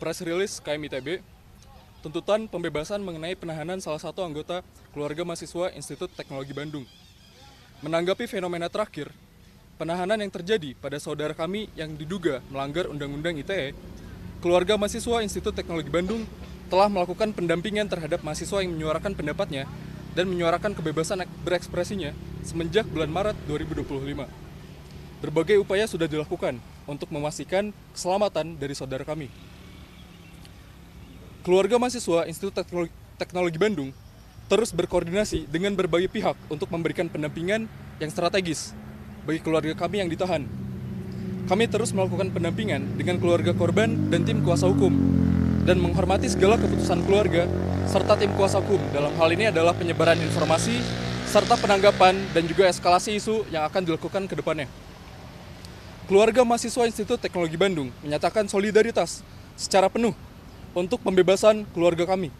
press release KMITB, tuntutan pembebasan mengenai penahanan salah satu anggota keluarga mahasiswa Institut Teknologi Bandung. Menanggapi fenomena terakhir, penahanan yang terjadi pada saudara kami yang diduga melanggar Undang-Undang ITE, keluarga mahasiswa Institut Teknologi Bandung telah melakukan pendampingan terhadap mahasiswa yang menyuarakan pendapatnya dan menyuarakan kebebasan berekspresinya semenjak bulan Maret 2025. Berbagai upaya sudah dilakukan untuk memastikan keselamatan dari saudara kami. Keluarga mahasiswa Institut Teknologi Bandung terus berkoordinasi dengan berbagai pihak untuk memberikan pendampingan yang strategis bagi keluarga kami yang ditahan. Kami terus melakukan pendampingan dengan keluarga korban dan tim kuasa hukum, dan menghormati segala keputusan keluarga serta tim kuasa hukum. Dalam hal ini adalah penyebaran informasi serta penanggapan dan juga eskalasi isu yang akan dilakukan ke depannya. Keluarga mahasiswa Institut Teknologi Bandung menyatakan solidaritas secara penuh untuk pembebasan keluarga kami.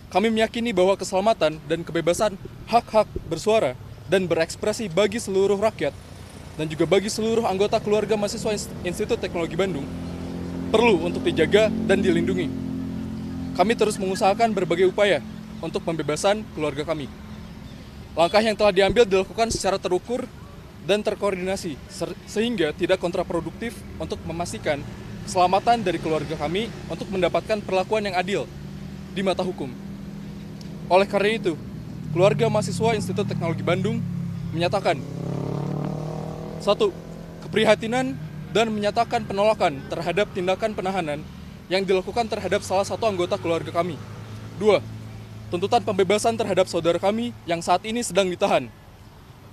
Kami meyakini bahwa keselamatan dan kebebasan hak-hak bersuara dan berekspresi bagi seluruh rakyat dan juga bagi seluruh anggota keluarga mahasiswa Institut Teknologi Bandung perlu untuk dijaga dan dilindungi. Kami terus mengusahakan berbagai upaya untuk pembebasan keluarga kami. Langkah yang telah diambil dilakukan secara terukur dan terkoordinasi sehingga tidak kontraproduktif untuk memastikan keselamatan dari keluarga kami untuk mendapatkan perlakuan yang adil di mata hukum. Oleh karena itu, keluarga mahasiswa Institut Teknologi Bandung menyatakan 1. Keprihatinan dan menyatakan penolakan terhadap tindakan penahanan yang dilakukan terhadap salah satu anggota keluarga kami. 2. Tuntutan pembebasan terhadap saudara kami yang saat ini sedang ditahan.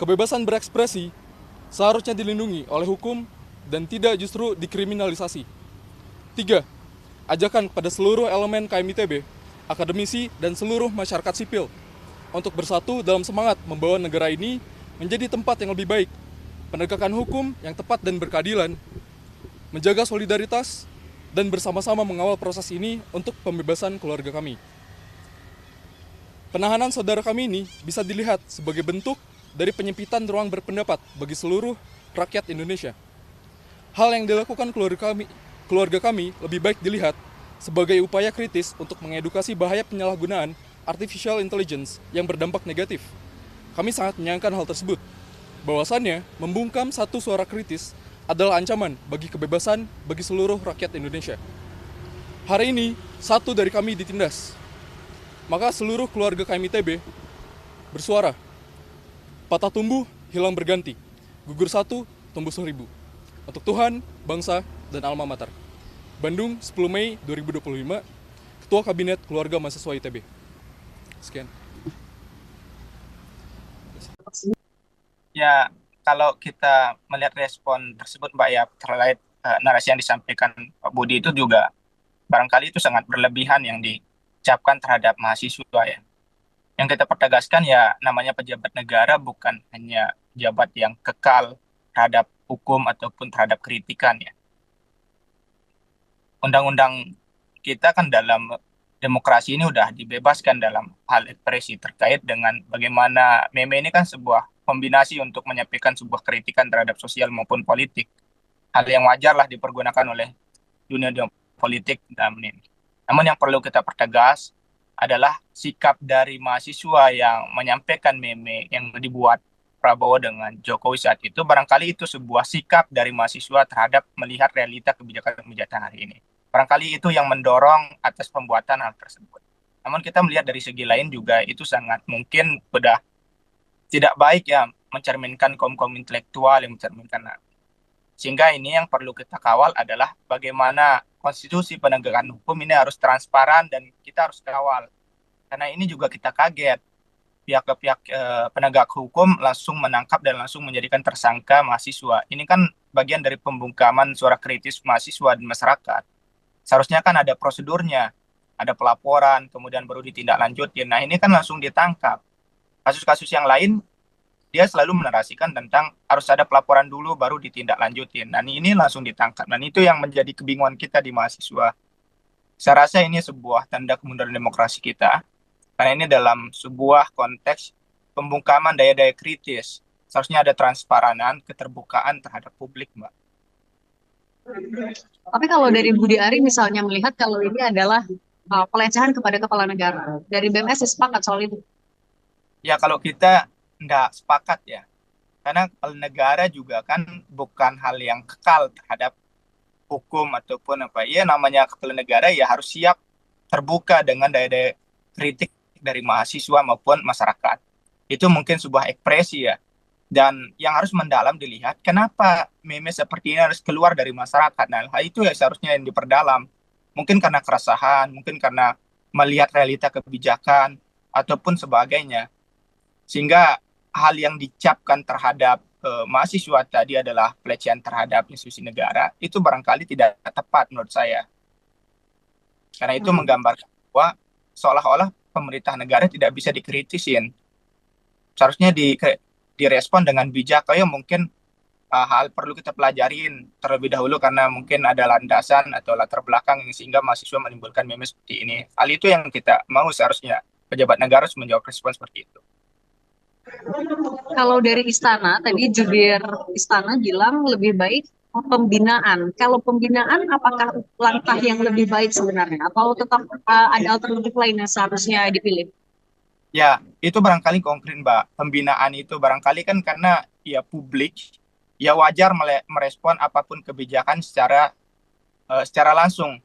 Kebebasan berekspresi seharusnya dilindungi oleh hukum dan tidak justru dikriminalisasi. 3. Ajakan kepada seluruh elemen KMITB, akademisi, dan seluruh masyarakat sipil untuk bersatu dalam semangat membawa negara ini menjadi tempat yang lebih baik, penegakan hukum yang tepat dan berkeadilan, menjaga solidaritas, dan bersama-sama mengawal proses ini untuk pembebasan keluarga kami. Penahanan saudara kami ini bisa dilihat sebagai bentuk dari penyempitan ruang berpendapat bagi seluruh rakyat Indonesia. Hal yang dilakukan keluarga kami lebih baik dilihat sebagai upaya kritis untuk mengedukasi bahaya penyalahgunaan artificial intelligence yang berdampak negatif. Kami sangat menyayangkan hal tersebut. Bahwasannya, membungkam satu suara kritis adalah ancaman bagi kebebasan bagi seluruh rakyat Indonesia. Hari ini, satu dari kami ditindas. Maka seluruh keluarga KMITB bersuara. Patah tumbuh, hilang berganti. Gugur satu, tumbuh 1000. Untuk Tuhan, bangsa, dan alma mater. Bandung, 10 Mei 2025, Ketua Kabinet Keluarga Mahasiswa ITB. Sekian. Ya, kalau kita melihat respon tersebut, Mbak, ya, terkait narasi yang disampaikan Pak Budi itu juga barangkali itu sangat berlebihan yang diucapkan terhadap mahasiswa, ya. Yang kita pertegaskan, ya, namanya pejabat negara bukan hanya pejabat yang kekal terhadap hukum ataupun terhadap kritikan, ya. Undang-undang kita kan dalam demokrasi ini udah dibebaskan dalam hal ekspresi terkait dengan bagaimana meme ini kan sebuah kombinasi untuk menyampaikan sebuah kritikan terhadap sosial maupun politik. Hal yang wajar lah dipergunakan oleh dunia politik dalam ini. Namun yang perlu kita pertegas adalah sikap dari mahasiswa yang menyampaikan meme yang dibuat Prabowo dengan Jokowi saat itu, barangkali itu sebuah sikap dari mahasiswa terhadap melihat realita kebijakan-kebijakan hari ini. Barangkali itu yang mendorong atas pembuatan hal tersebut. Namun kita melihat dari segi lain juga itu sangat mungkin sudah tidak baik, ya, mencerminkan kaum-kaum intelektual yang mencerminkan. Sehingga ini yang perlu kita kawal adalah bagaimana konstitusi penegakan hukum ini harus transparan dan kita harus kawal. Karena ini juga kita kaget. Pihak-pihak penegak hukum langsung menangkap dan langsung menjadikan tersangka mahasiswa. Ini kan bagian dari pembungkaman suara kritis mahasiswa dan masyarakat. Seharusnya kan ada prosedurnya, ada pelaporan, kemudian baru ditindaklanjutin. Nah, ini kan langsung ditangkap. Kasus-kasus yang lain, dia selalu menarasikan tentang harus ada pelaporan dulu, baru ditindaklanjutin. Dan ini langsung ditangkap. Dan itu yang menjadi kebingungan kita di mahasiswa. Saya rasa ini sebuah tanda kemunduran demokrasi kita. Karena ini dalam sebuah konteks pembungkaman daya-daya kritis. Seharusnya ada transparanan, keterbukaan terhadap publik, Mbak. Tapi kalau dari Budi Ari misalnya melihat kalau ini adalah pelecehan kepada kepala negara, dari BMS sepakat soal itu. Ya kalau kita nggak sepakat ya, karena kepala negara juga kan bukan hal yang kekal terhadap hukum ataupun apa. Ya namanya kepala negara ya harus siap terbuka dengan daya-daya kritik dari mahasiswa maupun masyarakat. Itu mungkin sebuah ekspresi ya. Dan yang harus mendalam dilihat, kenapa meme seperti ini harus keluar dari masyarakat. Nah, hal itu ya seharusnya yang diperdalam. Mungkin karena keresahan, mungkin karena melihat realita kebijakan, ataupun sebagainya. Sehingga hal yang dicapkan terhadap mahasiswa tadi adalah pelecehan terhadap institusi negara, itu barangkali tidak tepat menurut saya. Karena itu menggambarkan bahwa seolah-olah pemerintah negara tidak bisa dikritisin. Seharusnya direspon dengan bijak. Kayak mungkin hal perlu kita pelajarin terlebih dahulu karena mungkin ada landasan atau latar belakang yang sehingga mahasiswa menimbulkan meme seperti ini. Hal itu yang kita mau seharusnya pejabat negara harus menjawab respon seperti itu. Kalau dari istana, tadi jubir istana bilang lebih baik pembinaan. Kalau pembinaan, apakah langkah yang lebih baik sebenarnya? Atau tetap ada alternatif lain yang seharusnya dipilih? Ya, itu barangkali konkret, Mbak. Pembinaan itu barangkali kan karena ya publik ya wajar merespon apapun kebijakan secara langsung,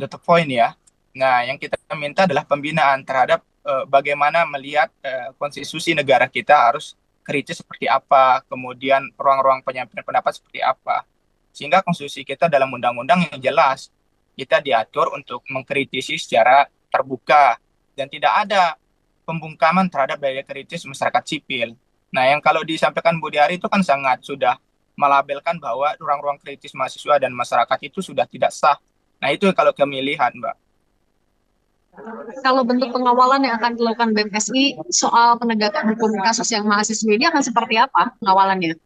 the point ya. Nah, yang kita minta adalah pembinaan terhadap bagaimana melihat konstitusi negara kita harus kritis seperti apa, kemudian ruang-ruang penyampaian pendapat seperti apa. Sehingga konstitusi kita dalam undang-undang yang jelas, kita diatur untuk mengkritisi secara terbuka dan tidak ada pembungkaman terhadap daya kritis masyarakat sipil. Nah, yang kalau disampaikan Budi Ari itu kan sangat sudah melabelkan bahwa ruang-ruang kritis mahasiswa dan masyarakat itu sudah tidak sah. Nah, itu kalau kami lihat, Mbak. Kalau bentuk pengawalan yang akan dilakukan BMSI soal penegakan hukum kasus yang mahasiswa ini akan seperti apa pengawalannya?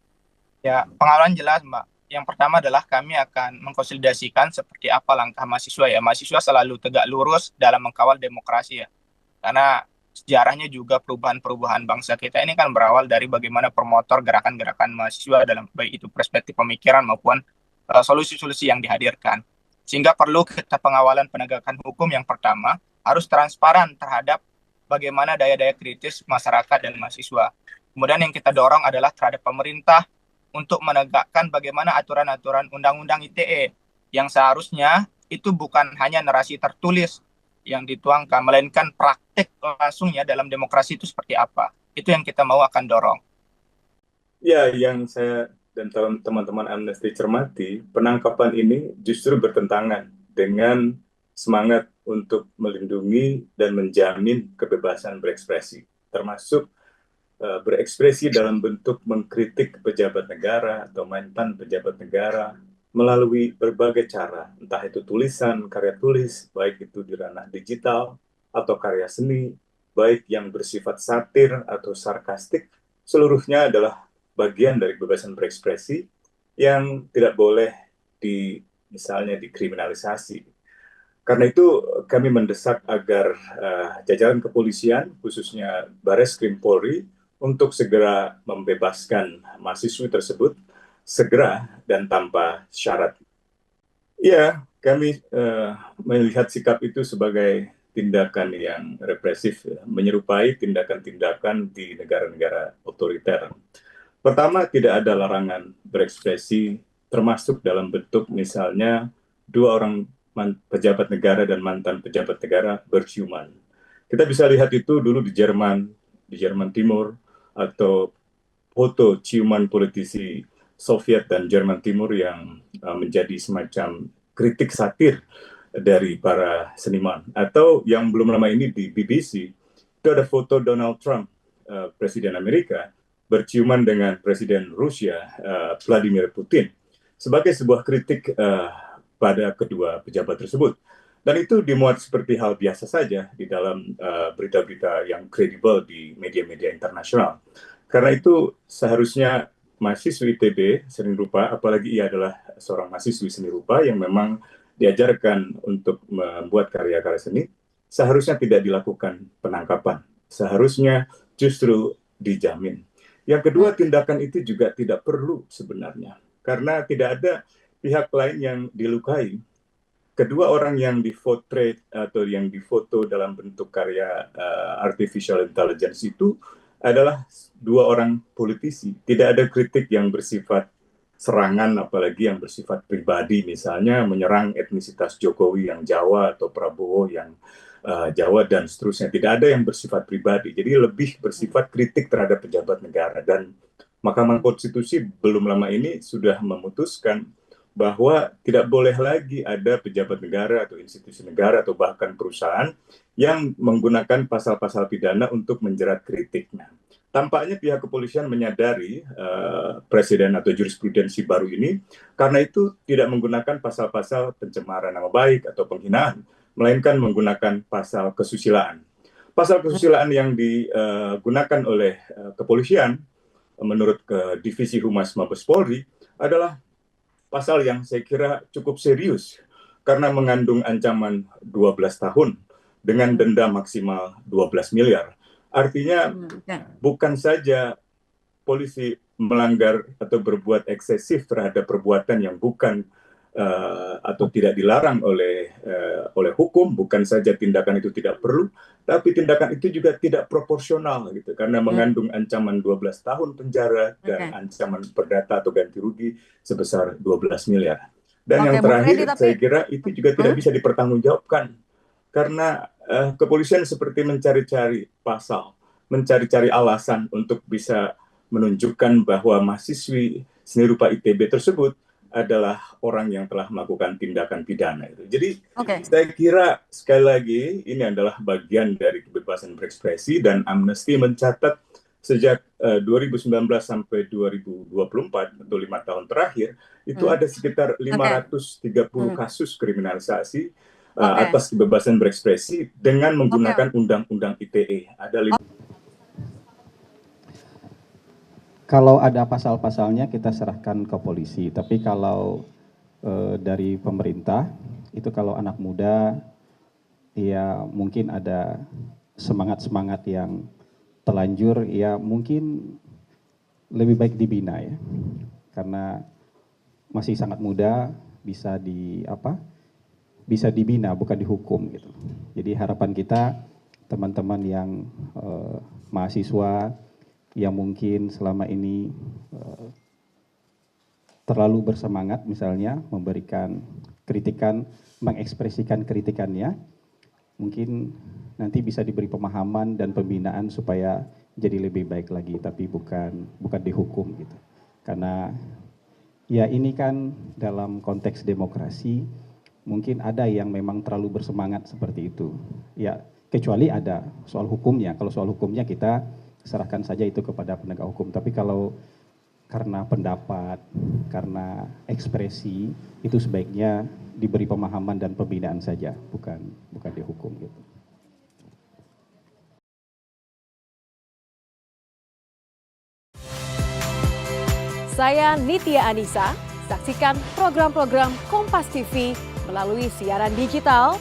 Ya, pengawalan jelas, Mbak. Yang pertama adalah kami akan mengkonsolidasikan seperti apa langkah mahasiswa ya. Mahasiswa selalu tegak lurus dalam mengkawal demokrasi ya. Karena sejarahnya juga perubahan-perubahan bangsa kita ini kan berawal dari bagaimana promotor gerakan-gerakan mahasiswa dalam baik itu perspektif pemikiran maupun solusi-solusi yang dihadirkan. Sehingga perlu kita pengawalan penegakan hukum yang pertama harus transparan terhadap bagaimana daya-daya kritis masyarakat dan mahasiswa. Kemudian yang kita dorong adalah terhadap pemerintah untuk menegakkan bagaimana aturan-aturan undang-undang ITE yang seharusnya itu bukan hanya narasi tertulis yang dituangkan, melainkan praktek langsungnya dalam demokrasi itu seperti apa. Itu yang kita mau akan dorong. Ya, yang saya dan teman-teman Amnesty cermati, penangkapan ini justru bertentangan dengan semangat untuk melindungi dan menjamin kebebasan berekspresi, termasuk berekspresi dalam bentuk mengkritik pejabat negara atau mantan pejabat negara melalui berbagai cara, entah itu tulisan, karya tulis, baik itu di ranah digital atau karya seni, baik yang bersifat satir atau sarkastik, seluruhnya adalah bagian dari kebebasan berekspresi yang tidak boleh misalnya dikriminalisasi. Karena itu kami mendesak agar jajaran kepolisian, khususnya Bareskrim Polri, untuk segera membebaskan mahasiswi tersebut, segera dan tanpa syarat. Ya, kami melihat sikap itu sebagai tindakan yang represif, menyerupai tindakan-tindakan di negara-negara otoriter. Pertama, tidak ada larangan berekspresi, termasuk dalam bentuk misalnya dua orang pejabat negara dan mantan pejabat negara berciuman. Kita bisa lihat itu dulu di Jerman Timur, atau foto ciuman politisi Soviet dan Jerman Timur yang menjadi semacam kritik satir dari para seniman. Atau yang belum lama ini di BBC, itu ada foto Donald Trump, Presiden Amerika, berciuman dengan Presiden Rusia, Vladimir Putin, sebagai sebuah kritik pada kedua pejabat tersebut. Dan itu dimuat seperti hal biasa saja di dalam berita-berita yang kredibel di media-media internasional. Karena itu seharusnya mahasiswi ITB seni rupa, apalagi ia adalah seorang mahasiswi seni rupa yang memang diajarkan untuk membuat karya-karya seni, seharusnya tidak dilakukan penangkapan. Seharusnya justru dijamin. Yang kedua, tindakan itu juga tidak perlu sebenarnya. Karena tidak ada pihak lain yang dilukai. Kedua orang yang dipotret atau yang difoto dalam bentuk karya artificial intelligence itu adalah dua orang politisi. Tidak ada kritik yang bersifat serangan, apalagi yang bersifat pribadi, misalnya menyerang etnisitas Jokowi yang Jawa atau Prabowo yang Jawa dan seterusnya. Tidak ada yang bersifat pribadi. Jadi lebih bersifat kritik terhadap pejabat negara. Dan Mahkamah Konstitusi belum lama ini sudah memutuskan bahwa tidak boleh lagi ada pejabat negara atau institusi negara atau bahkan perusahaan yang menggunakan pasal-pasal pidana untuk menjerat kritiknya. Tampaknya pihak kepolisian menyadari presiden atau jurisprudensi baru ini, karena itu tidak menggunakan pasal-pasal pencemaran nama baik atau penghinaan, melainkan menggunakan pasal kesusilaan. Pasal kesusilaan yang digunakan oleh kepolisian menurut Divisi Humas Mabes Polri adalah pasal yang saya kira cukup serius karena mengandung ancaman 12 tahun dengan denda maksimal 12 miliar. Artinya bukan saja polisi melanggar atau berbuat eksesif terhadap perbuatan yang bukan atau tidak dilarang oleh hukum, bukan saja tindakan itu tidak perlu, tapi tindakan itu juga tidak proporsional gitu, karena mengandung ancaman 12 tahun penjara dan ancaman perdata atau ganti rugi sebesar 12 miliar. Dan yang terakhir, saya kira itu juga tidak bisa dipertanggungjawabkan, karena kepolisian seperti mencari-cari pasal, mencari-cari alasan untuk bisa menunjukkan bahwa mahasiswi seni rupa ITB tersebut adalah orang yang telah melakukan tindakan pidana itu. Jadi saya kira sekali lagi ini adalah bagian dari kebebasan berekspresi, dan Amnesty mencatat sejak 2019 sampai 2024 atau 5 tahun terakhir itu ada sekitar 530 kasus kriminalisasi atas kebebasan berekspresi dengan menggunakan undang-undang ITE. Ada Kalau ada pasal-pasalnya kita serahkan ke polisi, tapi kalau dari pemerintah, itu kalau anak muda, ya mungkin ada semangat-semangat yang telanjur, ya mungkin lebih baik dibina ya. Karena masih sangat muda, bisa dibina, bukan dihukum gitu. Jadi harapan kita, teman-teman yang mahasiswa, yang mungkin selama ini terlalu bersemangat misalnya memberikan kritikan, mengekspresikan kritikannya, mungkin nanti bisa diberi pemahaman dan pembinaan supaya jadi lebih baik lagi, tapi bukan dihukum gitu. Karena ya ini kan dalam konteks demokrasi mungkin ada yang memang terlalu bersemangat seperti itu. Ya kecuali ada soal hukumnya. Kalau soal hukumnya kita serahkan saja itu kepada penegak hukum. Tapi kalau karena pendapat, karena ekspresi, itu sebaiknya diberi pemahaman dan pembinaan saja, bukan dihukum gitu. Saya Nitya Anissa, saksikan program-program Kompas TV melalui siaran digital,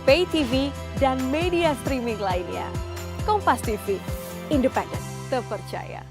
pay TV, dan media streaming lainnya. Kompas TV, independen, terpercaya.